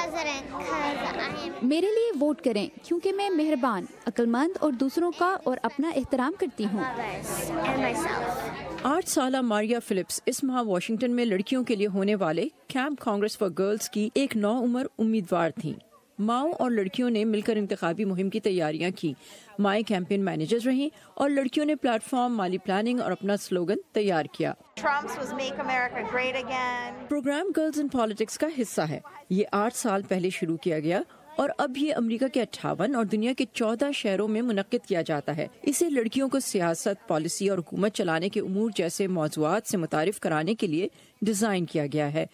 president because I am میرے لیے vote کریں کیونکہ میں مہربان، عقل مند اور دوسروں کا اور اپنا احترام کرتی ہوں۔ others and myself. 8 سالہ ماریا فلپس اس ماہ واشنگٹن میں لڑکیوں کے لیے ہونے والے کیمپ کانگریس فار گرلز کی ایک نوعمر امیدوار تھیں۔ ماؤں اور لڑکیوں نے مل کر انتخابی مہم کی تیاریاں کی، مائیں کیمپین مینیجر رہیں اور لڑکیوں نے پلیٹ فارم، مالی پلاننگ اور اپنا سلوگن تیار کیا۔ Trump's was Make America Great Again. Program girls in politics کا حصہ ہے۔ یہ 8 سال پہلے شروع کیا گیا اور اب یہ امریکہ کے 58 اور دنیا کے 14 شہروں میں منعقد کیا جاتا ہے۔ اسے لڑکیوں کو سیاست، پالیسی اور حکومت چلانے کے امور جیسے موضوعات سے متعارف کرانے کے لیے ڈیزائن کیا گیا ہے،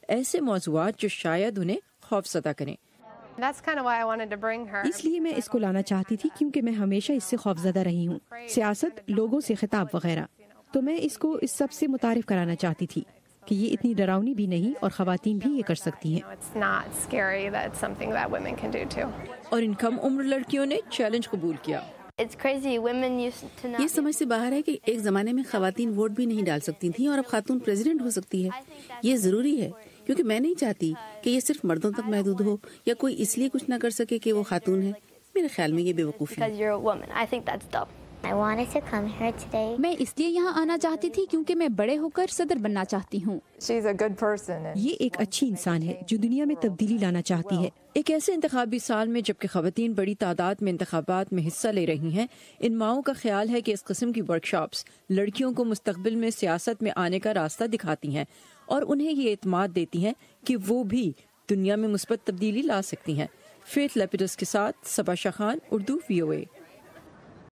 ایسے موضوعات جو شاید انہیں خوفزدہ کریں۔ That's kind of why I wanted to bring her. اس لیے میں اس کو لانا چاہتی تھی کیونکہ میں ہمیشہ اس سے خوفزدہ رہی ہوں، سیاست، لوگوں سے خطاب وغیرہ، تو میں اس کو اس سب سے متعارف کرانا چاہتی تھی کہ یہ اتنی ڈراؤنی بھی نہیں اور خواتین بھی یہ کر سکتی ہیں۔ It's not scary, that's something that women can do too. اور ان کم عمر لڑکیوں نے چیلنج قبول کیا۔ It's crazy. Women used to not. یہ سمجھ سے باہر ہے کہ ایک زمانے میں خواتین ووٹ بھی نہیں ڈال سکتی تھیں اور اب خاتون پریزیڈنٹ ہو سکتی ہے۔ یہ ضروری ہے کیونکہ میں نہیں چاہتی کہ یہ صرف مردوں تک محدود ہو یا کوئی اس لیے کچھ نہ کر سکے کہ وہ خاتون ہے۔ میرے خیال میں یہ بے وقوفی ہے۔ Because you're a woman. I think that's dumb. I wanted to come here today. میں اس لیے یہاں آنا چاہتی تھی کیونکہ میں بڑے ہو کر صدر بننا چاہتی ہوں۔ She's a good person. یہ ایک اچھی انسان ہے جو دنیا میں تبدیلی لانا چاہتی ہے۔ ایک ایسے انتخابی سال میں جبکہ خواتین بڑی تعداد میں انتخابات میں حصہ لے رہی ہیں، ان ماؤں کا خیال ہے کہ اس قسم کی ورکشاپس لڑکیوں کو مستقبل میں سیاست میں آنے کا راستہ دکھاتی ہیں اور انہیں یہ اعتماد دیتی ہیں کہ وہ بھی دنیا میں مثبت تبدیلی لا سکتی ہیں۔ فیتھ لیپیڈس کے ساتھ صبا شاہ خان، اردو VOA۔